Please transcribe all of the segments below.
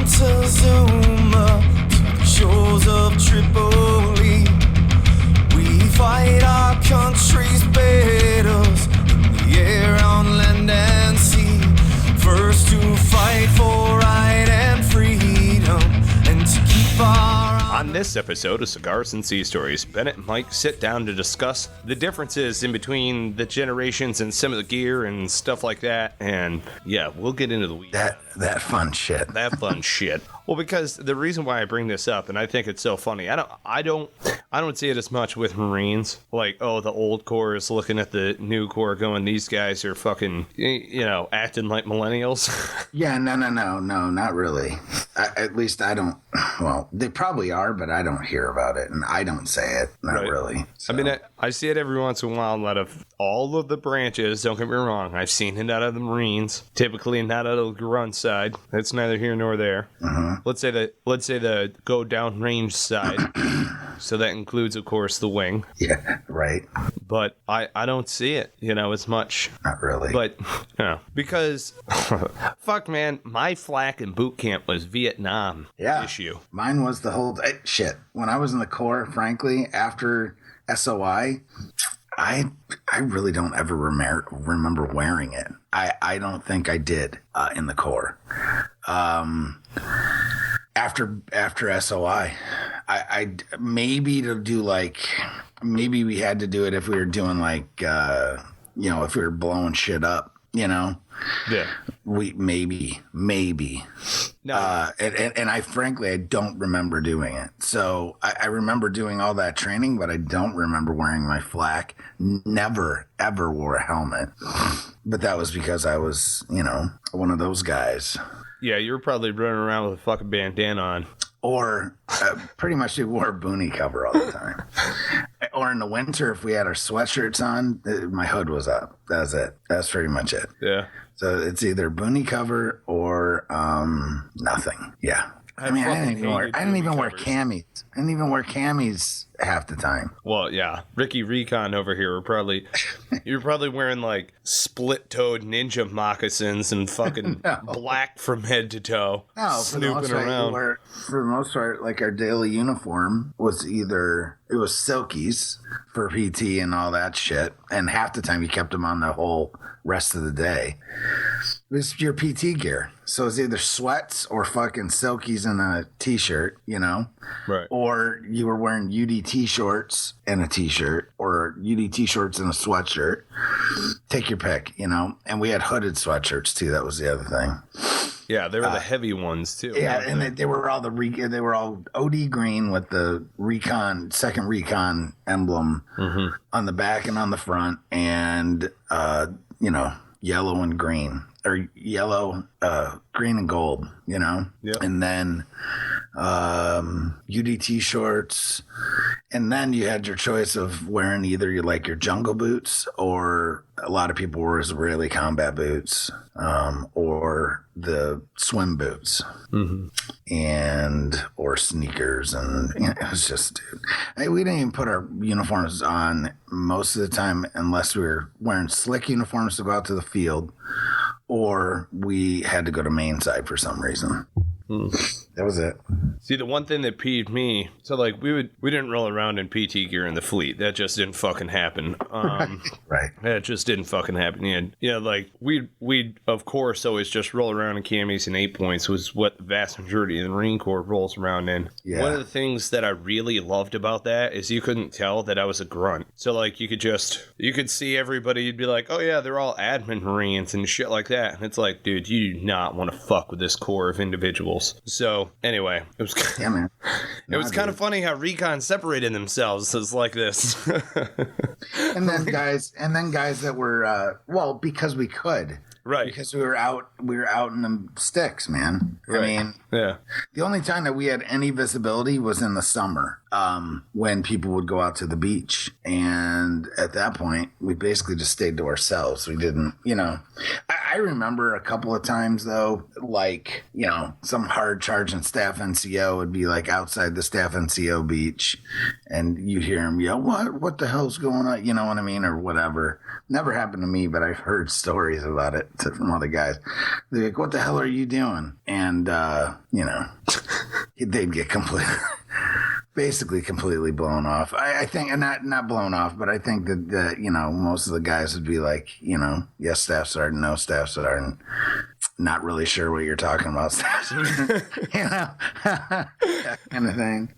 Montezuma to the shores of Tripoli. We fight our country's battles in the air, on land and sea. First to fight for right and freedom, and to keep our... On this episode of Cigars and Sea Stories, Bennett and Mike sit down to discuss the differences in between the generations and some of the gear and stuff like that. And yeah, we'll get into the weeds. That fun shit. That fun shit. Well, because the reason why I bring this up, and I think it's so funny, I don't see it as much with Marines. Like, oh, the old Corps is looking at the new Corps going, these guys are fucking, acting like millennials. Yeah, no, not really. At least I don't. Well, they probably are, but I don't hear about it, and I don't say it. Not really. So. I mean, I see it every once in a while out of all of the branches. Don't get me wrong. I've seen it out of the Marines, typically not out of the grunt side. That's neither here nor there. Uh-huh. Let's say the go down range side. So that includes, of course, the wing. Yeah, right. But I don't see it, as much. Not really. But, because, fuck, man, my flak in boot camp was Vietnam issue. Mine was the whole shit. When I was in the Corps, frankly, after SOI, I really don't ever remember wearing it. I don't think I did in the Corps. After SOI, I maybe to do maybe we had to do it if we were doing if we were blowing shit up, Yeah. We maybe. No. And I frankly, I don't remember doing it. So I remember doing all that training, but I don't remember wearing my flak. Never, ever wore a helmet. But that was because I was, one of those guys. Yeah, you were probably running around with a fucking bandana on. Or pretty much we wore a boonie cover all the time. Or in the winter, if we had our sweatshirts on, my hood was up. That was it. That's pretty much it. Yeah. So it's either boonie cover or nothing. Yeah. I didn't even wear Cammies. I didn't even wear Cammies half the time. Well, yeah. Ricky Recon over here you're probably wearing like split-toed ninja moccasins and fucking black from head to toe. No, snooping around. For the most part, like our daily uniform was it was silkies for PT and all that shit. And half the time you kept them on the whole rest of the day. It was your PT gear. So it's either sweats or fucking silkies and a t-shirt, Right. Or you were wearing UDT shorts and a t-shirt, or UDT shorts and a sweatshirt. Take your pick, And we had hooded sweatshirts too. That was the other thing. Yeah, they were the heavy ones too. Yeah, and they were all OD green with the second recon emblem on the back and on the front, and yellow and green. Or yellow, green and gold, Yep. And then UDT shorts. And then you had your choice of wearing either your jungle boots, or a lot of people wore Israeli combat boots, or the swim boots, or sneakers. And it was just, we didn't even put our uniforms on most of the time unless we were wearing slick uniforms to go out to the field, or we had to go to main side for some reason. That was it. See, the one thing that peeved me, so we didn't roll around in PT gear in the fleet. That just didn't fucking happen. Right. That just didn't fucking happen. And we'd of course always just roll around in Cammies and 8 points was what the vast majority of the Marine Corps rolls around in. Yeah. One of the things that I really loved about that is you couldn't tell that I was a grunt. So you could see everybody, you'd be like, oh yeah, they're all admin Marines and shit like that. And it's like, dude, you do not want to fuck with this core of individuals. So anyway, it was kind of funny how Recon separated themselves as like this. and then guys that were because we could. Right. Because we were out in the sticks, man. Right. I mean, yeah. The only time that we had any visibility was in the summer, when people would go out to the beach. And at that point, we basically just stayed to ourselves. We didn't, I I remember a couple of times though, like, you know, some hard charging staff NCO would be like outside the staff NCO beach, and you hear him yell, "What the hell's going on?" You know what I mean, or whatever. Never happened to me, but I've heard stories about it from other guys. They're like, "What the hell are you doing?" And you know, they'd get basically completely blown off. I think, and not blown off, but I think that you know, most of the guys would be like, you know, yes, staff sergeant, no, staff sergeant. Not really sure what you're talking about, staff sergeant. You know, that kind of thing.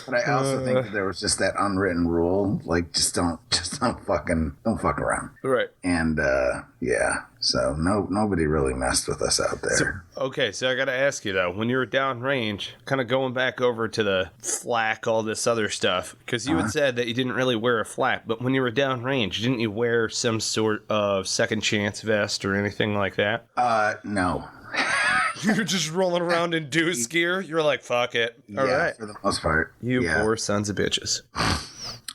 But I also think that there was just that unwritten rule, like just don't fuck around. Right. And yeah. So nobody really messed with us out there. So I got to ask you though, when you were downrange, kind of going back over to the flak, all this other stuff, because you had said that you didn't really wear a flak, but when you were downrange, didn't you wear some sort of second chance vest or anything like that? No. You're just rolling around in deuce gear. You're like, fuck it. All right. For the most part. You poor sons of bitches.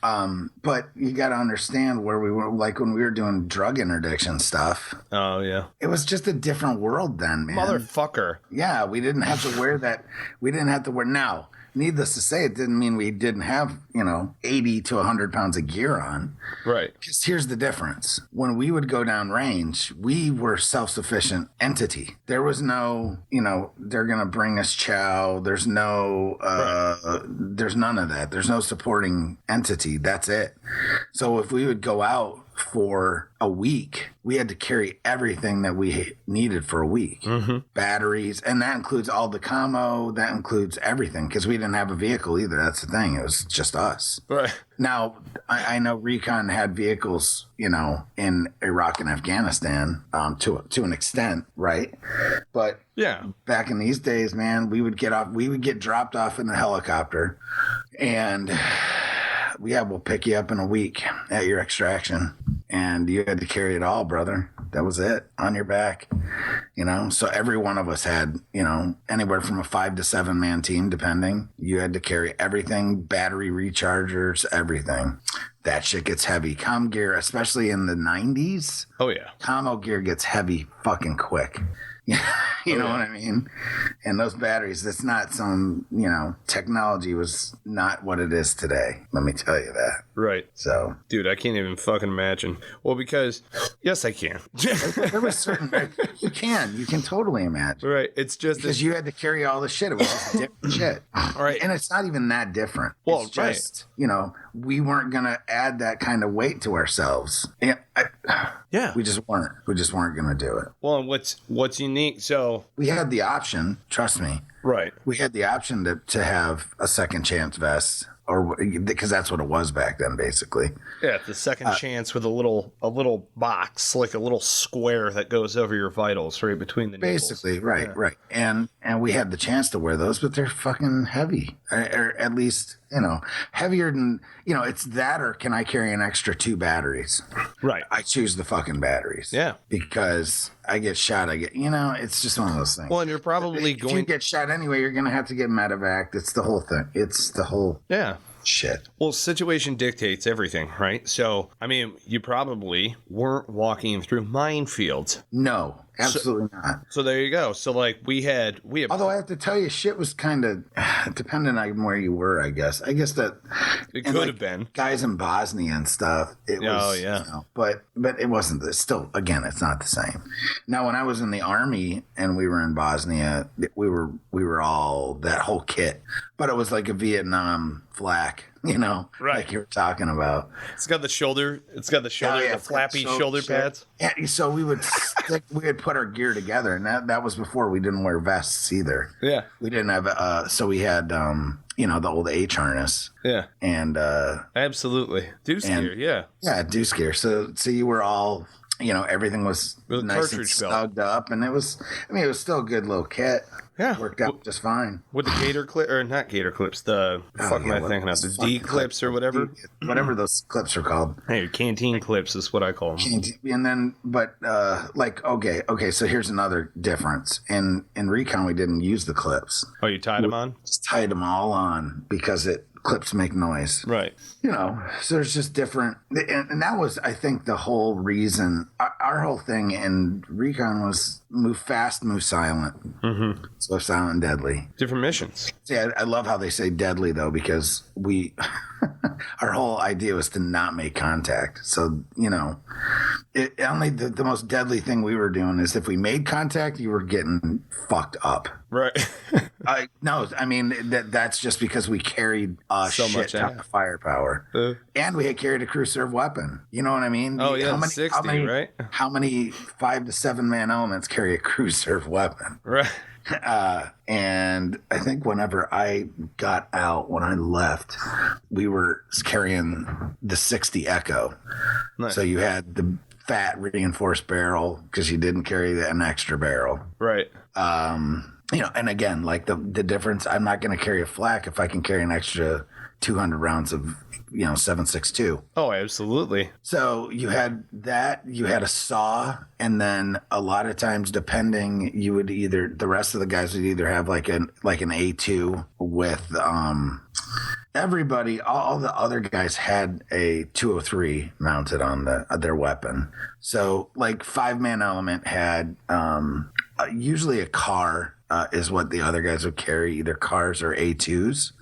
But you got to understand where we were, like when we were doing drug interdiction stuff. Oh, yeah. It was just a different world then, man. Motherfucker. Yeah, we didn't have to wear that. We didn't have to wear. Now, needless to say, it didn't mean we didn't have, 80 to 100 pounds of gear on. Right. Because here's the difference. When we would go down range, we were self-sufficient entity. There was no, they're going to bring us chow. There's no, there's none of that. There's no supporting entity. That's it. So if we would go out for a week, we had to carry everything that we needed for a week. Mm-hmm. Batteries, and that includes all the camo, that includes everything, because we didn't have a vehicle either. That's the thing. It was just us. Right. Now, I know Recon had vehicles, in Iraq and Afghanistan to an extent, right? But yeah, back in these days, man, we would get dropped off in a helicopter, and we'll pick you up in a week at your extraction, and you had to carry it all, brother. That was it, on your back, So every one of us had, anywhere from a 5 to 7 man team, depending. You had to carry everything, battery rechargers, everything. That shit gets heavy. Com gear, especially in the 90s. Oh, yeah. Commo gear gets heavy fucking quick. You know what I mean? And those batteries, that's not some, technology was not what it is today. Let me tell you that. Right. So. Dude, I can't even fucking imagine. Well, because, yes, I can. There was certain, you can totally imagine. Right. It's just. Because you had to carry all the shit. It was just different shit. All right. And it's not even that different. Well, it's just, we weren't going to add that kind of weight to ourselves. Yeah. We just weren't. We just weren't going to do it. Well, and what's unique, so. We had the option, trust me. Right. We had the option to have a second chance vest, or because that's what it was back then, basically. Yeah, the second chance with a little box, like a little square that goes over your vitals, right between the nipples. Basically, right, right. And we had the chance to wear those, but they're fucking heavy, or at least heavier than it's that, or can I carry an extra 2 batteries? Right. I choose the fucking batteries. Yeah. Because I get shot. It's just one of those things. Well, and you're probably if you get shot anyway, you're going to have to get medevac. It's the whole thing. It's the whole shit. Well, situation dictates everything, right? So, I mean, you probably weren't walking through minefields. No. Absolutely not. So there you go. So we had. Although I have to tell you, shit was kind of dependent on where you were. I guess that it could have been guys in Bosnia and stuff. It was. Oh yeah. But it wasn't. Still, again, it's not the same. Now, when I was in the Army and we were in Bosnia, we were all that whole kit, but it was like a Vietnam flak. Right. Like you were talking about. It's got the shoulder. The flappy shoulder pads. Yeah. So we would put our gear together, and that was before we didn't wear vests either. Yeah. We didn't have. So we had the old H harness. Yeah. And absolutely deuce gear. Yeah. Yeah, deuce gear. So you were all. Everything was with nice and snugged up, and it was still a good little kit. Yeah. Worked out just fine. With the gator clip, or not gator clips, the fuck am I thinking of? The D clips or whatever? Whatever those clips are called. Hey, canteen clips is what I call them. And then, but okay, so here's another difference. In Recon, we didn't use the clips. Oh, you tied them on? Just tied them all on because clips make noise. Right. So there's just different, and that was, I think, the whole reason. Our whole thing in recon was move fast, move silent. Mm-hmm. So silent and deadly. Different missions. See, I love how they say deadly though, because our whole idea was to not make contact. So only the most deadly thing we were doing is if we made contact, you were getting fucked up. Right. No, I mean that's just because we carried so shit ton of firepower, and we had carried a crew serve weapon. You know what I mean? Oh yeah, 60, right? How many 5 to 7 man elements carry a crew serve weapon? Right. And I think whenever I got out, when I left, we were carrying the 60 Echo. Nice. So you had the fat reinforced barrel because you didn't carry an extra barrel. Right. And again, like the difference, I'm not going to carry a flak if I can carry an extra 200 rounds of 7.62. Oh, absolutely. So you had that, you had a saw, and then a lot of times, depending, you would the rest of the guys would either have like an A2 with everybody, all the other guys had a 203 mounted on their weapon. So like 5-man element had usually a car. Is what the other guys would carry, either cars or A2s,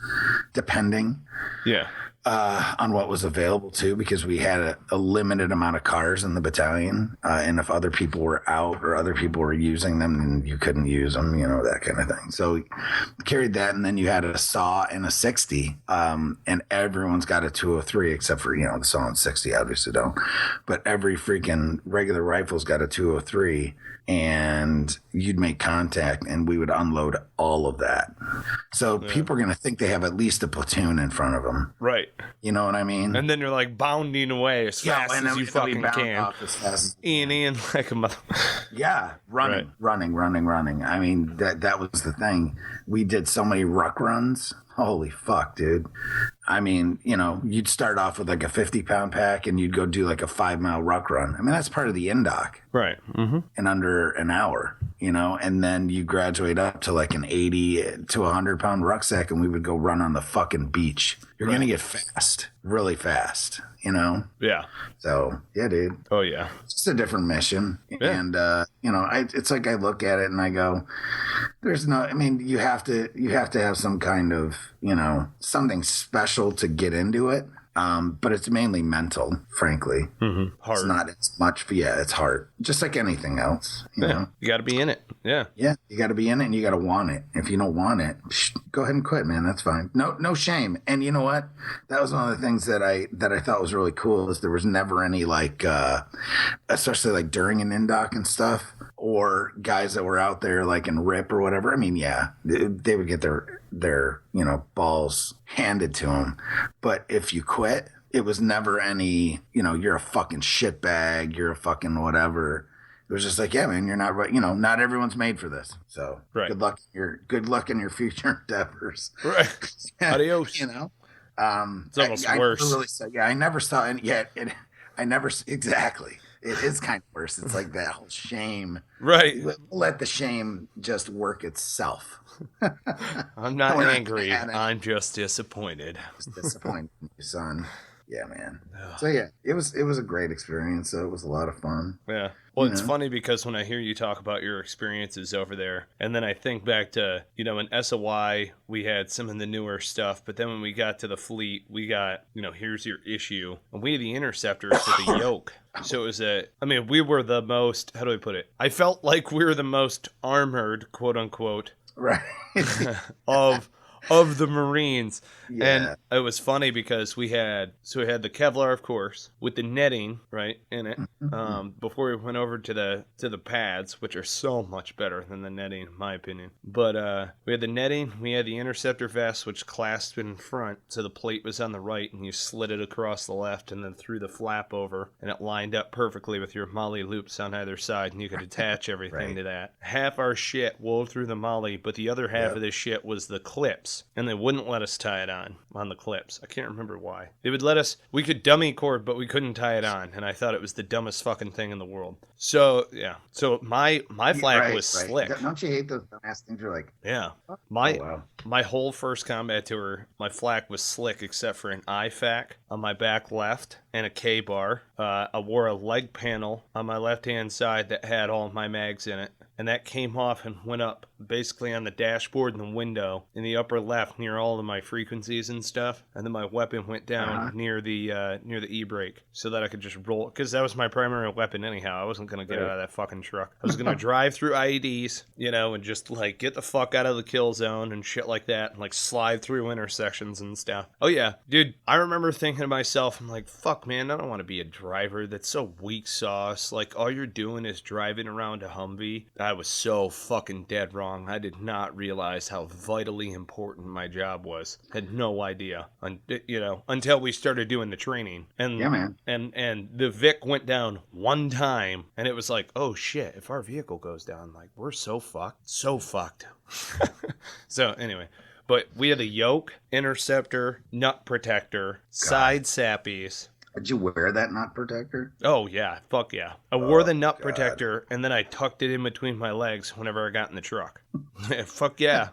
depending. Yeah. On what was available too, because we had a limited amount of cars in the battalion, and if other people were out or other people were using them, then you couldn't use them, that kind of thing. So we carried that, and then you had a saw and a 60, and everyone's got a 203 except for the saw and 60 obviously don't, but every freaking regular rifle's got a 203, and you'd make contact, and we would unload all of that. So people are going to think they have at least a platoon in front of them. Right. You know what I mean? And then you're like bounding away as fast as you fucking can. Ian like a mother. Yeah, running. I mean, that was the thing. We did so many ruck runs. Holy fuck, dude. I mean, you'd start off with like a 50-pound pack and you'd go do like a 5-mile ruck run. I mean, that's part of the NDOC. Right. Mm-hmm. In under an hour, and then you graduate up to like an 80 to 100-pound rucksack, and we would go run on the fucking beach. You're going to get fast, really fast, Yeah. So, yeah, dude. Oh, yeah. It's just a different mission. Yeah. And, it's like I look at it and I go, you have to have some kind of, something special to get into it. But it's mainly mental, frankly. Mm-hmm. Hard. It's not as much, but it's hard. Just like anything else, you know? You got to be in it. Yeah. Yeah, you got to be in it, and you got to want it. If you don't want it, go ahead and quit, man. That's fine. No shame. And you know what? That was one of the things that I thought was really cool is there was never any like, especially like during an NDOC and stuff, or guys that were out there like in RIP or whatever. I mean, they would get their balls handed to them, but if you quit, it was never any you're a fucking shitbag, you're a fucking whatever. It was just like, yeah, man, you're not right. Not everyone's made for this. So good luck in your future endeavors. Right. Adios. It's almost worse. I never saw any yet. Exactly. It is kind of worse. It's like that whole shame. Right. Let the shame just work itself. I'm not angry. I'm just disappointed. Disappointed, son. Yeah, man. So yeah, it was a great experience. So it was a lot of fun. Yeah. Well, it's funny because when I hear you talk about your experiences over there, and then I think back to, in SOI, we had some of the newer stuff, but then when we got to the fleet, we got, here's your issue. And we had the interceptors with the yoke. So it was we were the most, how do I put it? I felt like we were the most armored, quote unquote, right. of the Marines. Yeah. And it was funny because we had the Kevlar, of course, with the netting right in it. Before we went over to the pads, which are so much better than the netting, in my opinion. But we had the netting, we had the interceptor vest, which clasped in front, so the plate was on the right, and you slid it across the left, and then threw the flap over, and it lined up perfectly with your molly loops on either side, and you could attach everything to that. Half our shit wove through the molly, but the other half of this shit was the clips. clips, and they wouldn't let us tie it on the clips. I can't remember why. They would let us, we could dummy cord, but we couldn't tie it on, and I thought it was the dumbest fucking thing in the world. So, yeah. So my flak was slick. Don't you hate those dumbass things? You're like, yeah. My whole first combat tour, my flak was slick except for an IFAC on my back left and a K-bar. I wore a leg panel on my left-hand side that had all of my mags in it. And that came off and went up basically on the dashboard and the window in the upper left near all of my frequencies and stuff. And then my weapon went down near the e-brake so that I could just roll. Because that was my primary weapon anyhow. I wasn't going to get out of that fucking truck. I was going to drive through IEDs, and just like get the fuck out of the kill zone and shit like that. And like slide through intersections and stuff. Oh yeah, dude, I remember thinking to myself, I'm like, fuck man, I don't want to be a driver that's so weak sauce. Like all you're doing is driving around a Humvee. I was so fucking dead wrong. I did not realize how vitally important my job was. Had no idea, until we started doing the training. And yeah, man. And the Vic went down one time, and it was like, oh shit, if our vehicle goes down, like we're so fucked. So anyway. But we had a yoke, interceptor, nut protector, side sappies. Did you wear that nut protector? Oh, yeah. Fuck yeah. I wore the nut protector, and then I tucked it in between my legs whenever I got in the truck. Fuck yeah.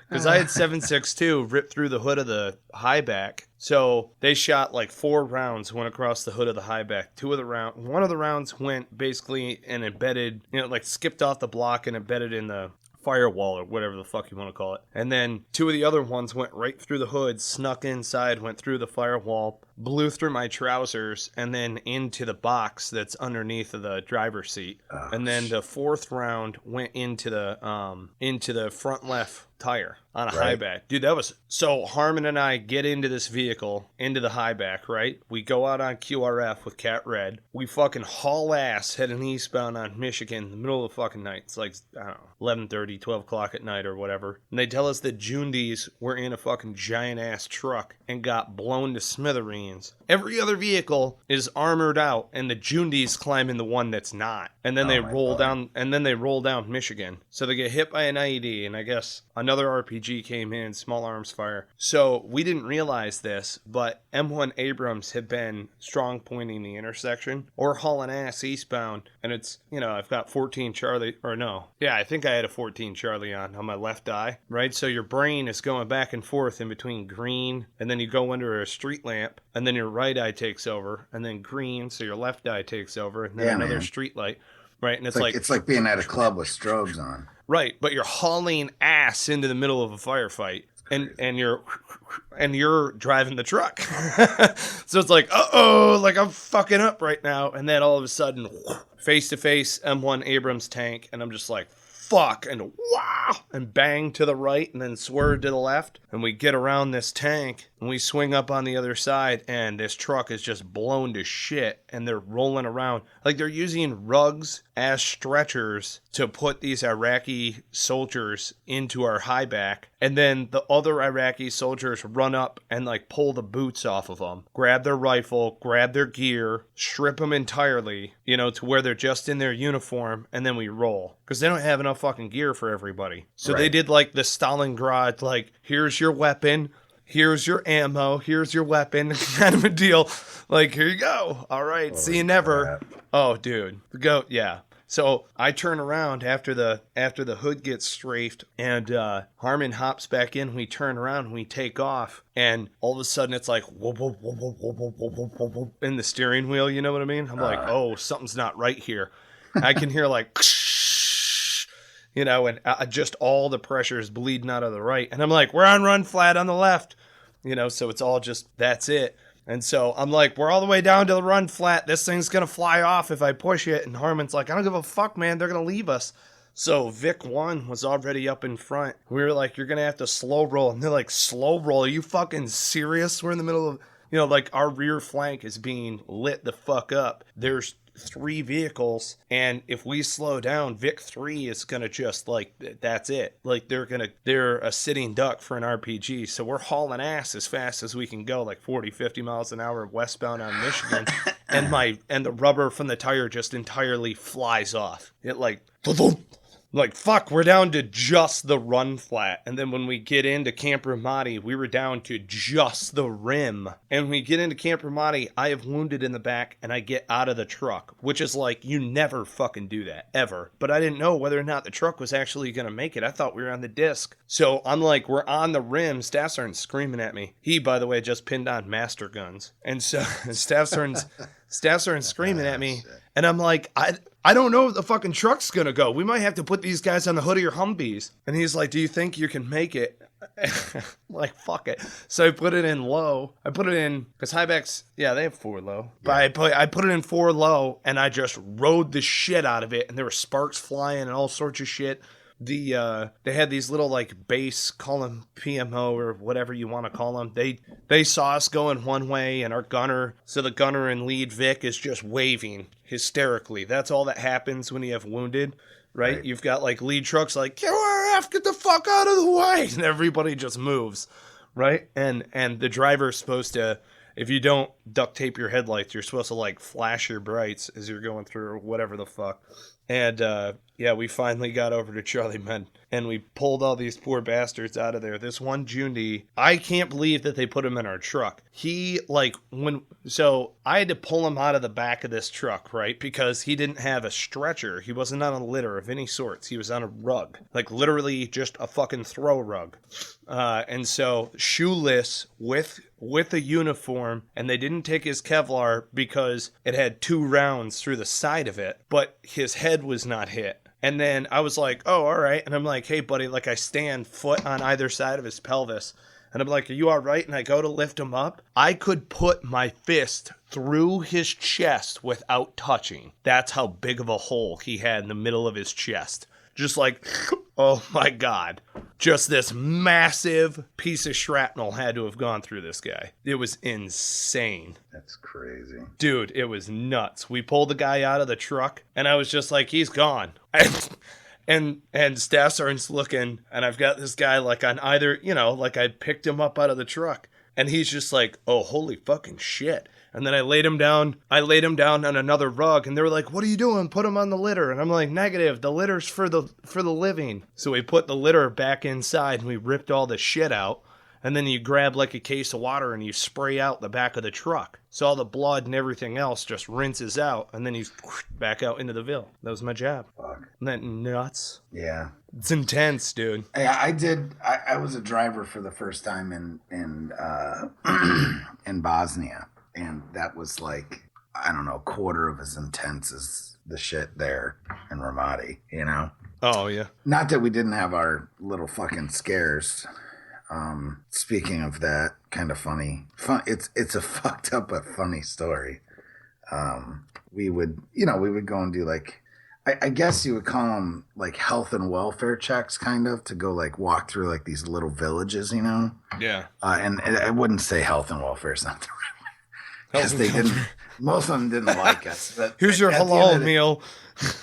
Because I had 7.62 ripped through the hood of the high back. So they shot like 4 rounds, went across the hood of the high back. One of the rounds went basically and embedded, like skipped off the block and embedded in the firewall or whatever the fuck you want to call it. And then 2 of the other ones went right through the hood, snuck inside, went through the firewall, blew through my trousers, and then into the box that's underneath of the driver's seat. Oh, and then the 4th round went into the front left tire on a high back. Dude, that was so Harmon and I get into this vehicle, into the high back, right? We go out on QRF with Cat Red. We fucking haul ass heading eastbound on Michigan in the middle of the fucking night. It's like, I don't know, 11:30, 12 o'clock at night or whatever. And they tell us that Jundies were in a fucking giant ass truck and got blown to smithereens. Every other vehicle is armored out, and the Jundies climb in the one that's not. And then they roll down Michigan. So they get hit by an IED, and I guess another RPG came in, small arms fire. So we didn't realize this, but M1 Abrams had been strong pointing the intersection or hauling ass eastbound. And it's, I've got 14 Charlie, or no. Yeah, I think I had a 14 Charlie on my left eye, right? So your brain is going back and forth in between green, and then you go under a street lamp, and then your right eye takes over, and then green, so your left eye takes over, and then another street light, right? And it's like being at a club with strobes on. Right, but you're hauling ass into the middle of a firefight, and you're driving the truck. So it's like, like I'm fucking up right now, and then all of a sudden, face to face M1 Abrams tank, and I'm just like, fuck, and wow, and bang to the right, and then swerve to the left, and we get around this tank, and we swing up on the other side, and this truck is just blown to shit, and they're rolling around. Like, they're using rugs as stretchers to put these Iraqi soldiers into our high back, and then the other Iraqi soldiers run up and, like, pull the boots off of them, grab their rifle, grab their gear, strip them entirely, to where they're just in their uniform, and then we roll. Because they don't have enough fucking gear for everybody. So they did, like, the Stalingrad, like, here's your weapon, here's your ammo, here's your weapon, kind of a deal. Like, here you go. All right, see you never. Crap. Oh, dude. Yeah. So I turn around after the hood gets strafed, and Harmon hops back in. We turn around and we take off, and all of a sudden it's like whoop, whoop, whoop, whoop, whoop, whoop, whoop, whoop, whoop, in the steering wheel. You know what I mean? I'm like, oh, something's not right here. I can hear like, and just all the pressure is bleeding out of the right, and I'm like, we're on run flat on the left, so it's all just that's it. And so I'm like, we're all the way down to the run flat. This thing's going to fly off if I push it. And Harmon's like, I don't give a fuck, man. They're going to leave us. So Vic 1 was already up in front. We were like, you're going to have to slow roll. And they're like, slow roll? Are you fucking serious? We're in the middle of, like our rear flank is being lit the fuck up. There's 3 vehicles, and if we slow down, Vic 3 is gonna just like, that's it. Like they're a sitting duck for an RPG. So we're hauling ass as fast as we can go, like 40-50 miles an hour westbound on Michigan, and the rubber from the tire just entirely flies off. It like Like, fuck, we're down to just the run flat. And then when we get into Camp Ramadi, we were down to just the rim. And when we get into Camp Ramadi, I have wounded in the back and I get out of the truck, which is like, you never fucking do that, ever. But I didn't know whether or not the truck was actually going to make it. I thought we were on the disc. So I'm like, we're on the rim. Staff Sergeant's screaming at me. He, by the way, just pinned on master guns. And so Staff Sergeant's screaming at me. And I'm like, I don't know if the fucking truck's going to go. We might have to put these guys on the hood of your Humvees. And he's like, do you think you can make it? Like, fuck it. So I put it in low. I put it in, because Highbacks, yeah, they have 4 low. But I put it in 4 low, and I just rode the shit out of it. And there were sparks flying and all sorts of shit. They had these little like base, call them PMO or whatever you want to call them. They saw us going one way, and our gunner, so the gunner in lead Vic is just waving hysterically. That's all that happens when you have wounded, right? You've got like lead trucks like, QRF, get the fuck out of the way, and everybody just moves, right? And the driver's supposed to, if you don't duct tape your headlights, you're supposed to like flash your brights as you're going through or whatever the fuck. And yeah, we finally got over to Charlie Men, and we pulled all these poor bastards out of there. This one Jundi, I can't believe that they put him in our truck. He, like, so I had to pull him out of the back of this truck, right? Because he didn't have a stretcher. He wasn't on a litter of any sorts. He was on a rug, like literally just a fucking throw rug. And so shoeless with a uniform, and they didn't take his Kevlar because it had 2 rounds through the side of it, but his head was not hit. And then I was like, oh, all right. And I'm like, hey, buddy, like I stand foot on either side of his pelvis. And I'm like, are you all right? And I go to lift him up. I could put my fist through his chest without touching. That's how big of a hole he had in the middle of his chest. Just like, oh my God. Just this massive piece of shrapnel had to have gone through this guy. It was insane. That's crazy. Dude, it was nuts. We pulled the guy out of the truck, and I was just like, he's gone. And Staff Sergeant's looking, and I've got this guy like on either, like I picked him up out of the truck. And he's just like, oh, holy fucking shit. And then I laid him down on another rug, and they were like, what are you doing? Put him on the litter. And I'm like, negative, the litter's for the living. So we put the litter back inside, and we ripped all the shit out. And then you grab like a case of water and you spray out the back of the truck. So all the blood and everything else just rinses out, and then he's back out into the Ville. That was my job. Fuck. Isn't that nuts? Yeah. It's intense, dude. I was a driver for the first time in Bosnia, and that was like, I don't know, a quarter of as intense as the shit there in Ramadi, Oh, yeah. Not that we didn't have our little fucking scares. Speaking of that, kind of funny. It's a fucked up but funny story. We would go and do like, I guess you would call them like health and welfare checks, kind of, to go like walk through like these little villages, Yeah. And I wouldn't say health and welfare is not the right way, because they didn't. Most of them didn't like us. But here's your halal meal.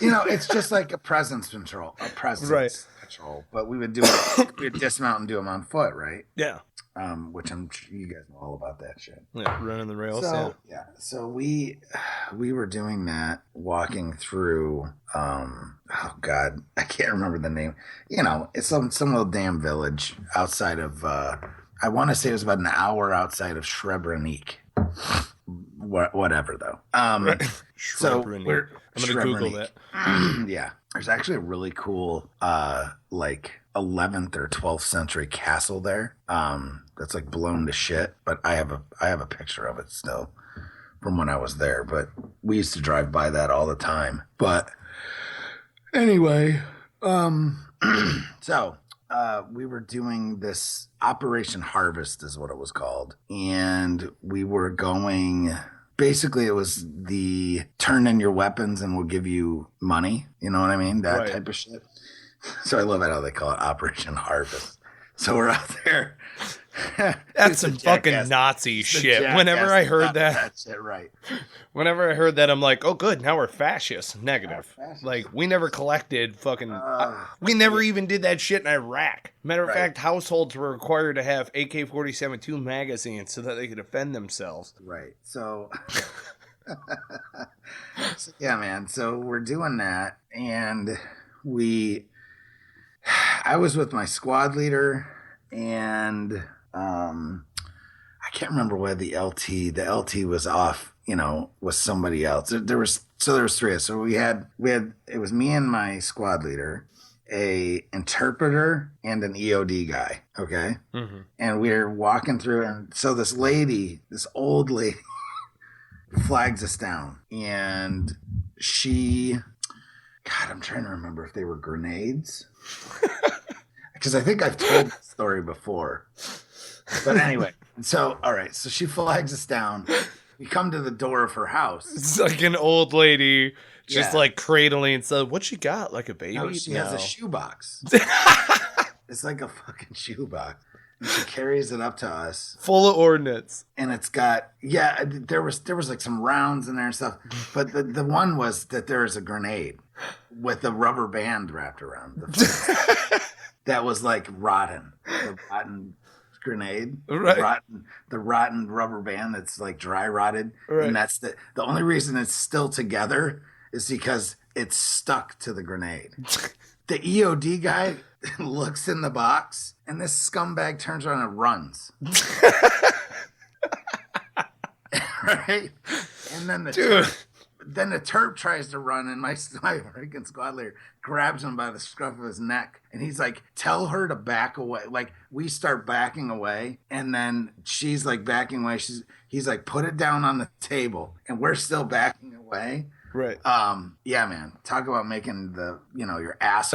It's just like a presence control, right. Control. But we would do it. We'd dismount and do them on foot, right? Yeah. Which I'm sure you guys know all about that shit. Yeah, running the rails. So we were doing that, walking through. Oh God, I can't remember the name. It's some little damn village outside of. I want to say it was about an hour outside of Srebrenik. Whatever though. Right. So I'm gonna Google that. Yeah, there's actually a really cool like 11th or 12th century castle there. That's like blown to shit, but I have a picture of it still from when I was there. But we used to drive by that all the time. But anyway, so we were doing this Operation Harvest is what it was called, and we were going. Basically, it was the turn in your weapons and we'll give you money. You know what I mean? That type of shit. So I love it how they call it Operation Harvest. So we're out there. That's some fucking Nazi shit. Whenever I heard that. That's it, right. Whenever I heard that, I'm like, oh, good. Now we're fascists. Negative. Like, we never collected fucking. We never even did that shit in Iraq. Matter of fact, households were required to have AK-47 2 magazines so that they could defend themselves. Right. So. Yeah, man. So we're doing that, and we I was with my squad leader and I can't remember where the LT was off, with somebody else. There was three of us. So we had it was me and my squad leader, a interpreter, and an EOD guy. Okay. Mm-hmm. And we were walking through, and so this old lady flags us down, and I'm trying to remember if they were grenades. Because I think I've told the story before. But anyway, so, all right. So she flags us down. We come to the door of her house. It's like an old lady just like cradling and said, what she got? Like a baby? No, she has a shoebox. It's like a fucking shoebox. And she carries it up to us. Full of ordnance. And it's got, there was like some rounds in there and stuff. But the one was that there is a grenade with a rubber band wrapped around the that was like rotten. The rotten grenade. Right. The rotten rubber band that's like dry rotted. Right. And that's the only reason it's still together is because it's stuck to the grenade. The EOD guy looks in the box and this scumbag turns around and runs. Right? And then the Terp tries to run, and my freaking squad leader grabs him by the scruff of his neck, and he's like, tell her to back away. Like, we start backing away, and then she's like backing away. He's like, put it down on the table, and we're still backing away. Right. Yeah, man. Talk about making your ass.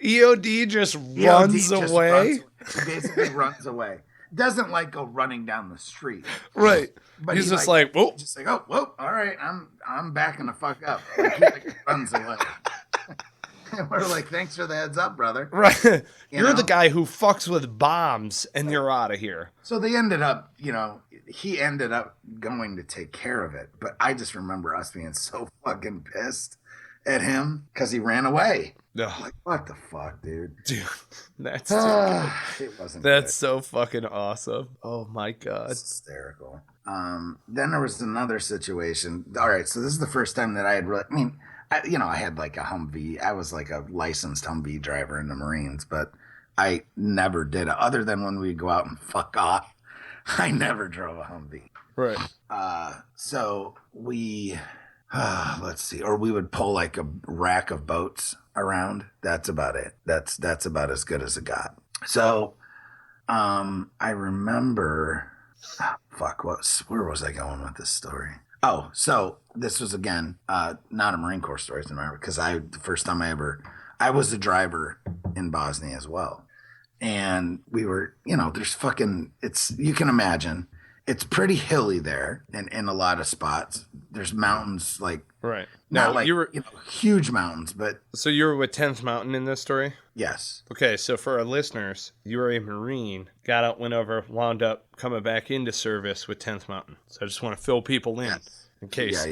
EOD just runs away. He basically runs away. Doesn't like go running down the street. Right. But he's just like, whoa. Just like, oh, whoa, all right, I'm backing the fuck up. Like, he like runs away. And we're like, thanks for the heads up, brother. Right. You're the guy who fucks with bombs, and you're out of here. So they ended up, he ended up going to take care of it. But I just remember us being so fucking pissed at him because he ran away. Ugh. Like, what the fuck, dude? Dude, that's too good. It wasn't That's good. so fucking awesome. Oh my God. It's hysterical. Then there was another situation. All right, so this is the first time that I had really, I had like a Humvee. I was like a licensed Humvee driver in the Marines, but I never did it other than when we go out and fuck off. I never drove a Humvee. Right. So we, let's see, or we would pull like a rack of boats around. That's about it. That's about as good as it got. So, I remember, where was I going with this story? Oh, so this was again, not a Marine Corps story, because the first time I was a driver in Bosnia as well. And we were, there's you can imagine, it's pretty hilly there in a lot of spots. There's mountains, like, right. Not like huge mountains, but. So you were with 10th Mountain in this story? Yes. Okay, so for our listeners, you were a Marine, got out, went over, wound up coming back into service with 10th Mountain. So I just want to fill people in, in case, in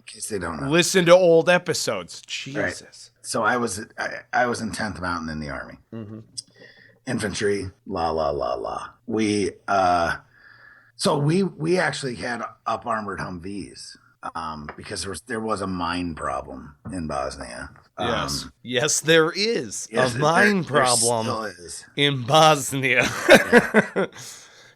case they don't know. Listen to old episodes. Jesus. Right. So I was in 10th Mountain in the Army. Mm-hmm. Infantry, la. So we actually had up armored Humvees because there was a mine problem in Bosnia. Yes, there is a mine problem there still is. in Bosnia. Yeah.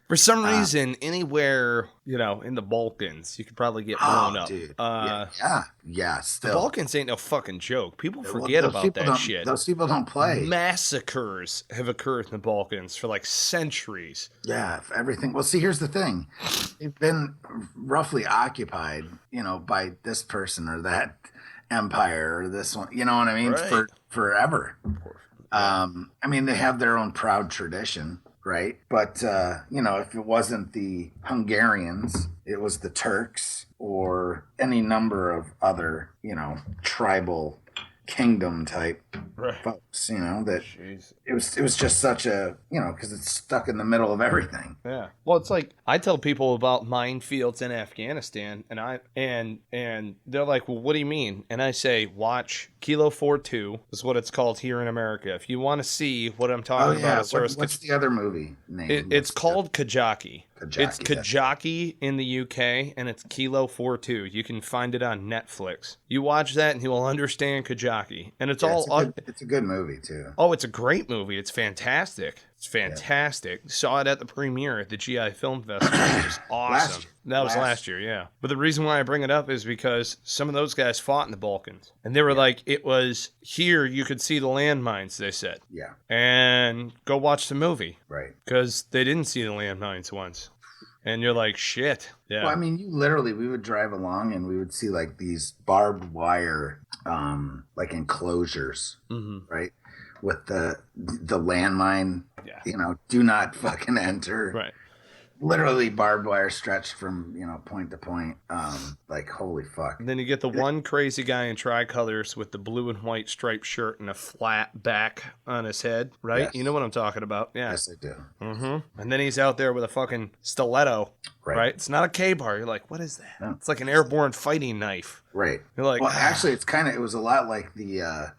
For some reason, anywhere, in the Balkans, you could probably get blown up. Dude. Still. The Balkans ain't no fucking joke. People forget about that shit. Those people don't play. Massacres have occurred in the Balkans for like centuries. Yeah, everything. Well, see, here's the thing. They've been roughly occupied, by this person or that empire or this one, you know what I mean? Right. Forever. They have their own proud tradition. Right. But, if it wasn't the Hungarians, it was the Turks or any number of other, tribal kingdom type folks, that Jeez. it was just such a, because it's stuck in the middle of everything. Yeah. Well, it's like I tell people about minefields in Afghanistan and they're like, well, what do you mean? And I say, watch Kilo 42 is what it's called here in America. If you want to see what I'm talking about, What's the other movie name? It's called Kajaki. It's Kajaki in the UK, and it's Kilo 42. You can find it on Netflix. You watch that, and you will understand Kajaki. And it's it's a good movie, too. Oh, it's a great movie. It's fantastic. It's fantastic. Yeah. Saw it at the premiere at the GI Film Festival. It was awesome. That was last year, yeah. But the reason why I bring it up is because some of those guys fought in the Balkans. And they were like, it was here you could see the landmines, they said. Yeah. And go watch the movie. Right. Because they didn't see the landmines once. And you're like, shit. Yeah. Well, I mean, we would drive along and we would see like these barbed wire, like enclosures, right? With the landmine, do not fucking enter. Right. Literally barbed wire stretched from, point to point. Like, holy fuck. And then you get the one crazy guy in tricolors with the blue and white striped shirt and a flat back on his head, right? Yes. You know what I'm talking about. Yeah. Yes, I do. Mm-hmm. And then he's out there with a fucking stiletto, right? It's not a K-bar. You're like, what is that? No. It's like an airborne fighting knife. Right. You're like, well, actually, it was a lot like the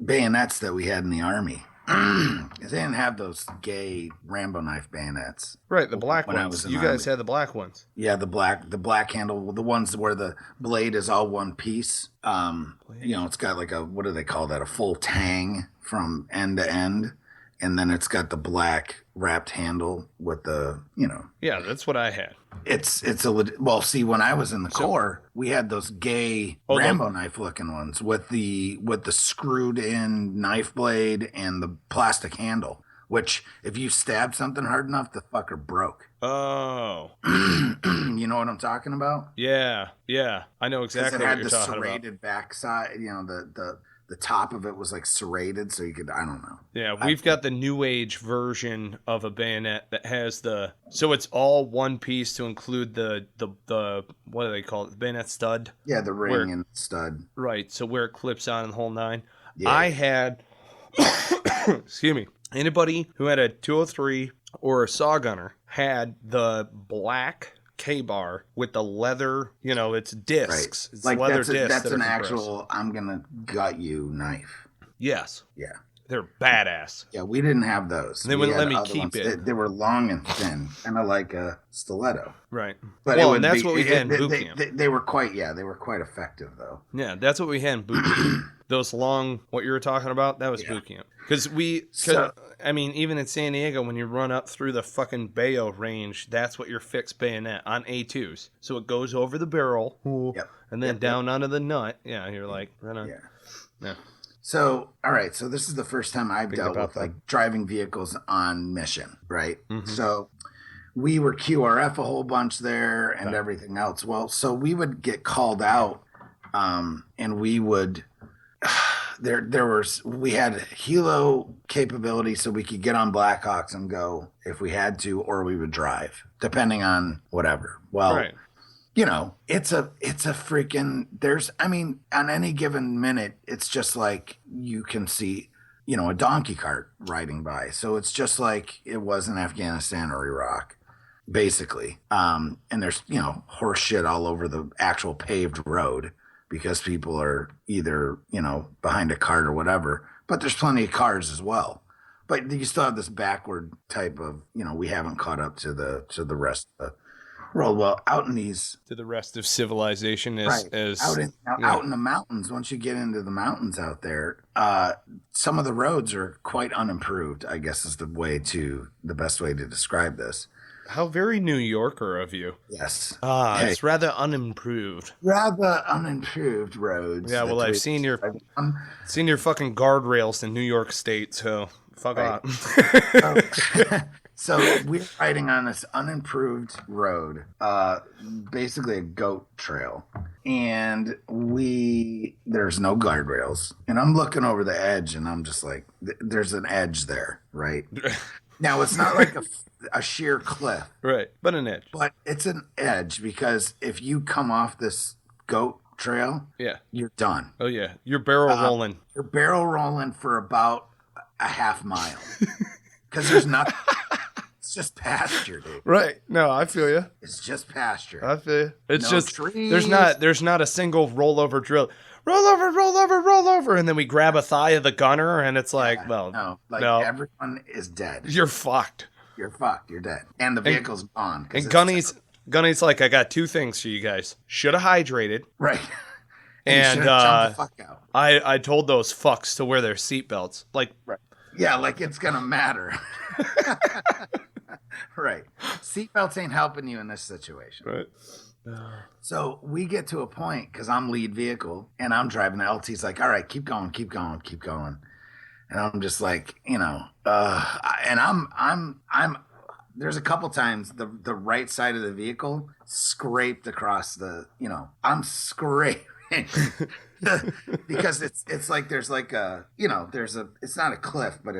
bayonets that we had in the Army. They didn't have those gay Rambo knife bayonets. Right, the black ones. You guys had the black ones. Yeah, the black handle, the ones where the blade is all one piece. It's got like what do they call that? A full tang from end to end. And then it's got the black wrapped handle with the, Yeah, that's what I had. See, when I was in the Corps, we had those gay Rambo knife looking ones with the screwed in knife blade and the plastic handle, which if you stab something hard enough, the fucker broke. Oh. You know what I'm talking about? Yeah. I know exactly what you're talking about. It had the serrated backside, the top of it was like serrated, so you could, I don't know. Yeah, we've got the new age version of a bayonet that has so it's all one piece to include the what do they call it? The bayonet stud. Yeah, the ring and stud. Right, so where it clips on the whole nine. Yeah. I had, excuse me, anybody who had a 203 or a saw gunner had the black K-bar with the leather, it's discs. Right. It's like leather discs. That's an compressed. actual I'm gonna gut you knife. Yes. Yeah. They're badass. Yeah, we didn't have those. They wouldn't let me keep it. They were long and thin, kind of like a stiletto. Right. But and that's what we had in boot camp. They were quite effective though. Yeah, that's what we had in boot camp. Those long, what you were talking about, that was boot camp. Because even in San Diego, when you run up through the fucking Bayo range, that's what your fixed bayonet on A2s. So it goes over the barrel, and then down onto the nut. Yeah, you're like, right on. Yeah. So, all right. So this is the first time I've dealt with like driving vehicles on mission, right? Mm-hmm. So we were QRF a whole bunch there and everything else. Well, so we would get called out, and we would. We had helo capability, so we could get on Blackhawks and go if we had to, or we would drive, depending on whatever. Well. Right. It's a freaking, on any given minute, it's just like you can see, a donkey cart riding by. So it's just like it was in Afghanistan or Iraq, basically. And there's, horse shit all over the actual paved road because people are either, behind a cart or whatever. But there's plenty of cars as well. But you still have this backward type of, we haven't caught up to the rest of the world. Well, out in these to the rest of civilization out in the mountains. Once you get into the mountains out there, some of the roads are quite unimproved, I guess is the best way to describe this. How very New Yorker of you. Yes. It's rather unimproved. Rather unimproved roads. Yeah, well, I've seen your fucking guardrails in New York State, so fuck off. So we're riding on this unimproved road, basically a goat trail, and there's no guardrails, and I'm looking over the edge, and I'm just like, there's an edge there, right? Now it's not like a sheer cliff, right? But an edge. But it's an edge because if you come off this goat trail, you're done. Oh yeah, you're barrel rolling. You're barrel rolling for about a half mile because there's nothing. It's just pasture, dude. Right. No, I feel you. It's just pasture. I feel you. It's no just trees. There's not a single rollover drill. roll over, roll over, roll over. And then we grab a thigh of the gunner, and it's like, no. Everyone is dead. You're fucked. You're fucked. You're dead. And the vehicle's gone. And Gunny's like, I got two things for you guys. Should have hydrated. Right. And jumped the fuck out. I told those fucks to wear their seatbelts. Like, right. Yeah, like it's going to matter. Right. Seatbelts ain't helping you in this situation. Right. So we get to a point, because I'm lead vehicle and I'm driving. The LT's like, all right, keep going, keep going, keep going. And I'm just like, and I'm there's a couple times the right side of the vehicle scraped across I'm scraping because it's like there's like it's not a cliff, but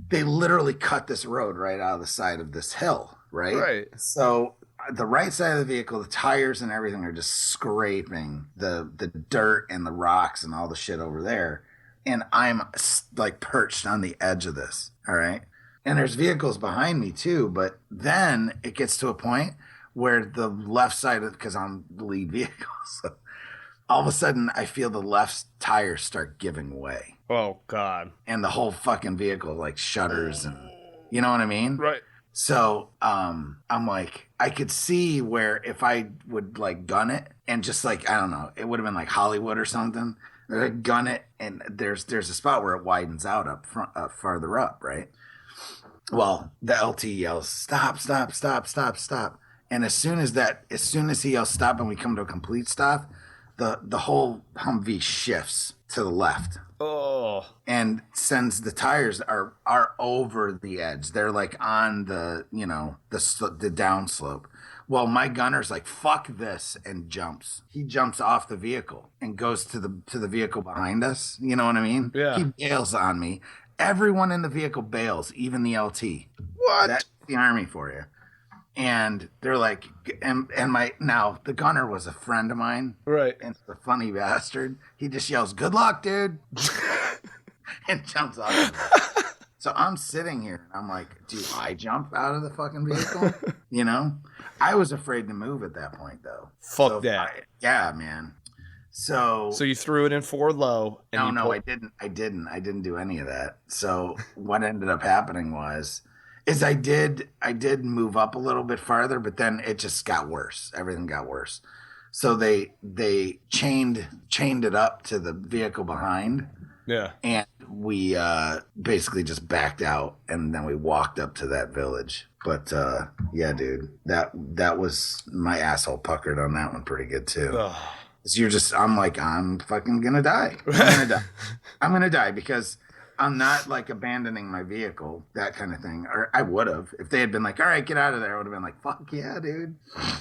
they literally cut this road right out of the side of this hill, right? Right. So the right side of the vehicle, the tires and everything are just scraping the dirt and the rocks and all the shit over there. And I'm like perched on the edge of this. All right. And there's vehicles behind me too. But then it gets to a point where the left side because I'm the lead vehicle. So all of a sudden I feel the left tires start giving way. Oh God. And the whole fucking vehicle like shudders and you know what I mean? Right. So I'm like, I could see where if I would like gun it and just like, I don't know, it would have been like Hollywood or something. I'd gun it and there's a spot where it widens out up front, farther up, right? Well, the LT yells, stop, stop, stop, stop, stop. And as soon as he yells stop and we come to a complete stop, the whole Humvee shifts to the left. Oh. And since the tires are over the edge, they're like on the the downslope. Well, my gunner's like, fuck this, and jumps. He jumps off the vehicle and goes to the vehicle behind us. You know what I mean? Yeah. He bails on me. Everyone in the vehicle bails, even the LT. What? That's the Army for you. And they're like, now the gunner was a friend of mine. Right. And the funny bastard, he just yells, good luck, dude. And jumps off. So I'm sitting here and I'm like, do I jump out of the fucking vehicle? I was afraid to move at that point though. Fuck that. Yeah, man. So you threw it in forward low. And I didn't do any of that. So what ended up happening is I did move up a little bit farther, but then it just got worse. Everything got worse. So they chained it up to the vehicle behind. Yeah. And we basically just backed out and then we walked up to that village. But yeah, dude, that was my asshole puckered on that one pretty good too. Oh. I'm fucking gonna die. I'm gonna die because I'm not like abandoning my vehicle, that kind of thing. Or I would have. If they had been like, all right, get out of there, I would have been like, fuck yeah, dude.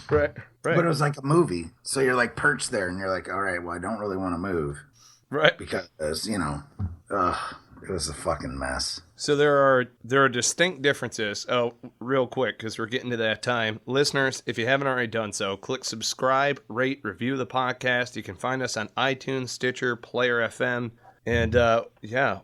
Right. But it was like a movie. So you're like perched there and you're like, all right, well, I don't really want to move. Right. Because, it was a fucking mess. So there are distinct differences. Oh, real quick, because we're getting to that time. Listeners, if you haven't already done so, click subscribe, rate, review the podcast. You can find us on iTunes, Stitcher, Player FM. And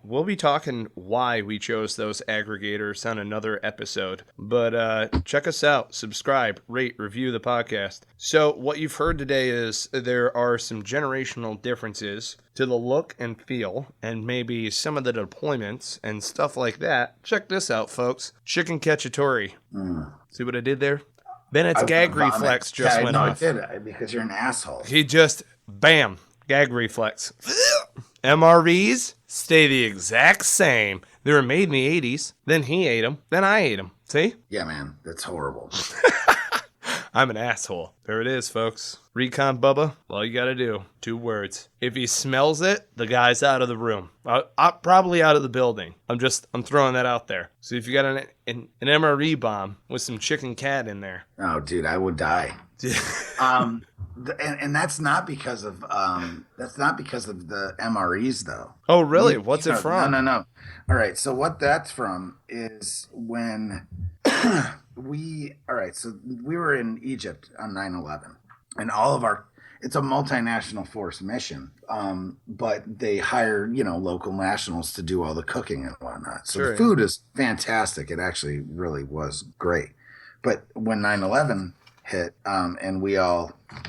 we'll be talking why we chose those aggregators on another episode. But check us out, subscribe, rate, review the podcast. So what you've heard today is there are some generational differences to the look and feel and maybe some of the deployments and stuff like that. Check this out, folks. Chicken catchatorie. See what I did there? Bennett's gag reflex just went off. I did because you're an asshole. He just, bam, gag reflex. MREs stay the exact same. They were made in the 80s. Then he ate them. Then I ate them. See? Yeah, man. That's horrible. I'm an asshole. There it is, folks. Recon Bubba, all you got to do, 2 words. If he smells it, the guy's out of the room. Probably out of the building. I'm throwing that out there. So if you got an MRE bomb with some chicken cat in there. Oh, dude, I would die. And that's not because of the MREs thoe. Oh, really? What's it from? No. All right. So what that's from is when we were in Egypt on 9/11, and it's a multinational force mission. But they hire, local nationals to do all the cooking and whatnot. So The food is fantastic. It actually really was great. But when 9/11 hit, and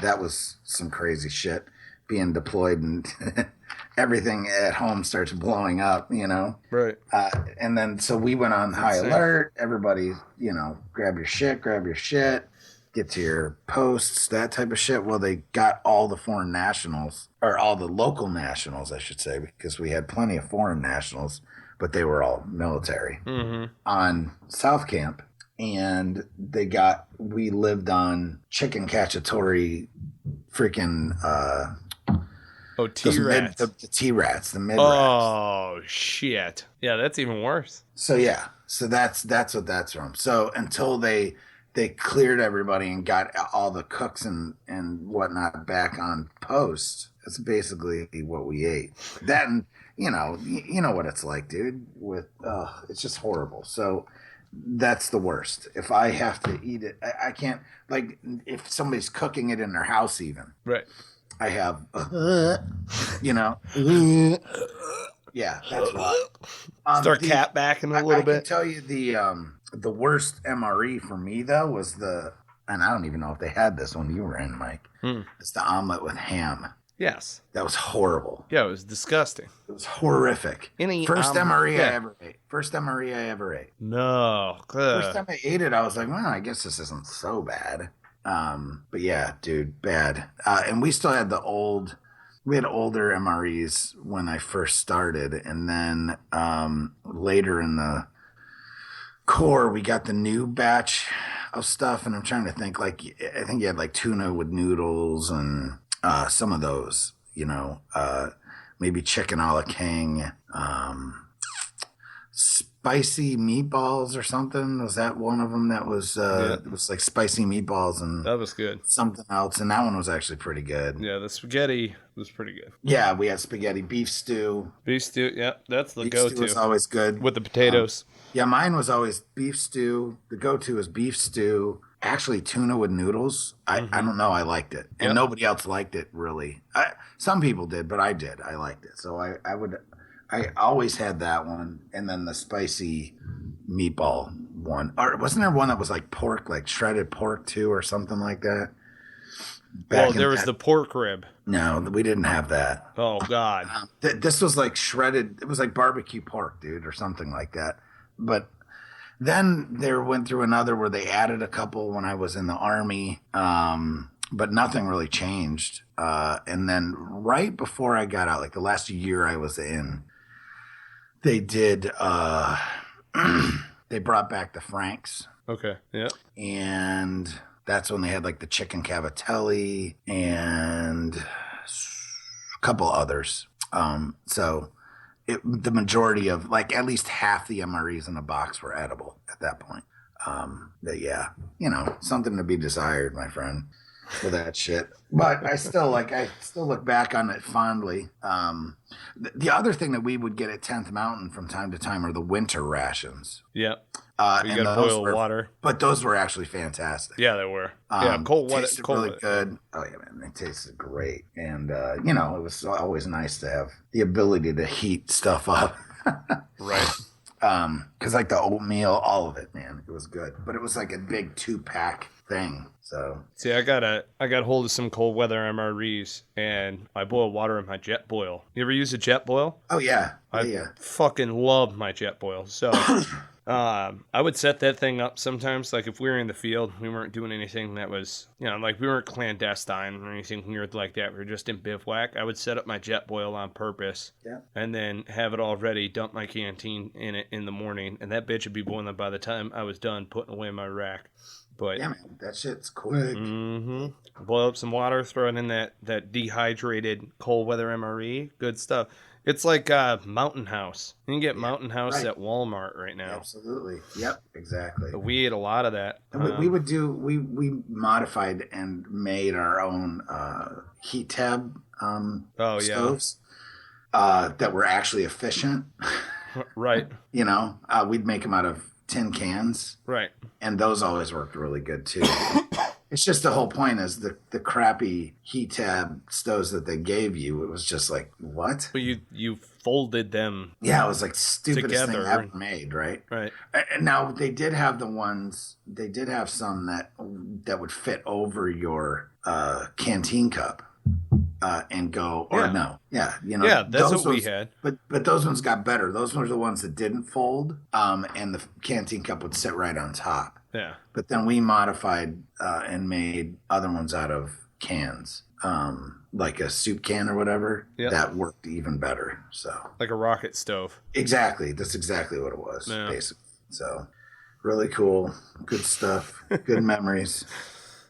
that was some crazy shit being deployed and everything at home starts blowing up, you know? Right. And then, so we went on high alert. Everybody, you know, grab your shit, get to your posts, that type of shit. Well, they got all the foreign nationals, or all the local nationals, I should say, because we had plenty of foreign nationals, but they were all military on South Camp. And we lived on chicken catchatorie freaking, T-rats. The T-rats, the mid-rats. Oh, shit. Yeah, that's even worse. So, yeah. So that's what that's from. So until they cleared everybody and got all the cooks and whatnot back on post, that's basically what we ate. That, and, you know what it's like, dude. It's just horrible. So that's the worst. If I have to eat it, I can't, like, if somebody's cooking it in their house even. Right. I have, you know. Yeah, that's why. Start cat backing a little bit. I can tell you the worst MRE for me, though, was and I don't even know if they had this when you were in, Mike. It's the omelet with ham. Yes. That was horrible. Yeah, it was disgusting. It was horrific. First MRE I ever ate. First MRE I ever ate. No. First time I ate it, I was like, well, I guess this isn't so bad. But yeah, dude, bad. And we still had older MREs when I first started. And then later in the core, we got the new batch of stuff. And I'm trying to think, like, I think you had like tuna with noodles and some of those, you know, maybe chicken a la king, spicy meatballs or something. Was that one of them? That was it was like spicy meatballs, and that was good. Something else, and that one was actually pretty good. Yeah, the spaghetti was pretty good. Yeah, we had spaghetti, beef stew. Yeah, that's the go-to. Beef stew was always good with the potatoes. Yeah, mine was always beef stew. The go-to is beef stew. Actually, tuna with noodles. I don't know. I liked it, and nobody else liked it really. Some people did, but I did. I liked it, so I always had that one, and then the spicy meatball one. Or wasn't there one that was like pork, like shredded pork too, or something like that? There was the pork rib. No, we didn't have that. Oh God! This was like shredded. It was like barbecue pork, dude, or something like that. But then there went through another where they added a couple when I was in the Army, but nothing really changed. And then right before I got out, like the last year I was in, they did, they brought back the Franks. Okay, yeah. And that's when they had like the chicken cavatelli and a couple others. So the majority of, like, at least half the MREs in the box were edible at that point. But yeah, you know, something to be desired, my friend, for that shit. But I still look back on it fondly. The other thing that we would get at 10th Mountain from time to time are the winter rations. Yeah. You got to boil water. But those were actually fantastic. Yeah, they were. Yeah, cold water. Tasted really good. Oh, yeah, man. They tasted great. And, you know, it was always nice to have the ability to heat stuff up. Right. Because, like, the oatmeal, all of it, man, it was good. But it was like a big 2-pack thing. So see, I got hold of some cold weather MREs, and I boil water in my jet boil. You ever use a jet boil? Oh yeah, I fucking love my jet boil. So I would set that thing up sometimes. Like if we were in the field, we weren't doing anything that was, you know, like we weren't clandestine or anything weird like that. We were just in bivouac. I would set up my jet boil on purpose, and then have it all ready. Dump my canteen in it in the morning, and that bitch would be boiling by the time I was done putting away my rack. But yeah, man, that shit's quick. Boil up some water, throw it in that dehydrated cold weather MRE. Good stuff. It's like Mountain House. You can get Mountain House at Walmart right now. Absolutely. Yep. Exactly. But we ate a lot of that. We modified and made our own heat tab stoves that were actually efficient. Right. You know, we'd make them out of tin cans. Right. And those always worked really good too. It's just the whole point is the crappy heat tab stoves that they gave you. It was just like, what? Well, you folded them. Yeah, it was like stupidest together. thing ever made, right? Right. And now they did have they did have some that would fit over your canteen cup. and go, or no. Yeah, Yeah, that's what we had. But those ones got better. Those ones are the ones that didn't fold, and the canteen cup would sit right on top. Yeah. But then we modified and made other ones out of cans, like a soup can or whatever. Yep. That worked even better. So like a rocket stove. Exactly. That's exactly what it was, basically. So really cool. Good stuff. Good memories.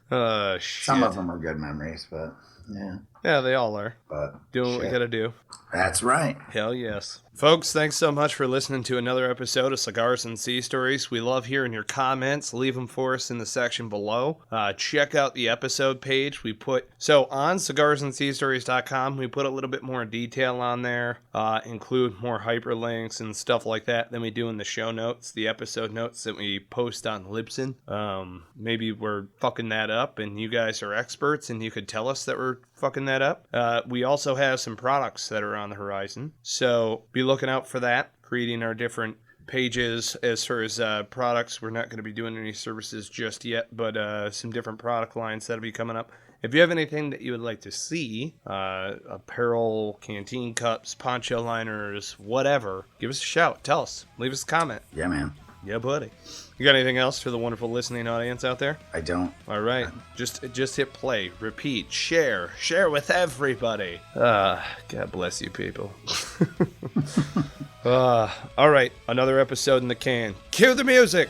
Shit. Some of them are good memories, but yeah. Yeah, they all are. But doing what we gotta do. That's right. Hell yes. Folks, thanks so much for listening to another episode of Cigars and Sea Stories. We love hearing your comments. Leave them for us in the section below. Check out the episode page. On cigarsandseastories.com, we put a little bit more detail on there, include more hyperlinks and stuff like that than we do in the show notes, the episode notes that we post on Libsyn. Maybe we're fucking that up and you guys are experts and you could tell us that we're fucking that up. We also have some products that are on the horizon, so be looking out for that, creating our different pages as far as products. We're not going to be doing any services just yet, but some different product lines that'll be coming up. If you have anything that you would like to see, apparel, canteen cups, poncho liners, whatever, give us a shout. Tell us. Leave us a comment. Yeah, man. Yeah, buddy. You got anything else for the wonderful listening audience out there? I don't. All right. Just hit play, repeat, share with everybody. God bless you people. All right. Another episode in the can. Cue the music.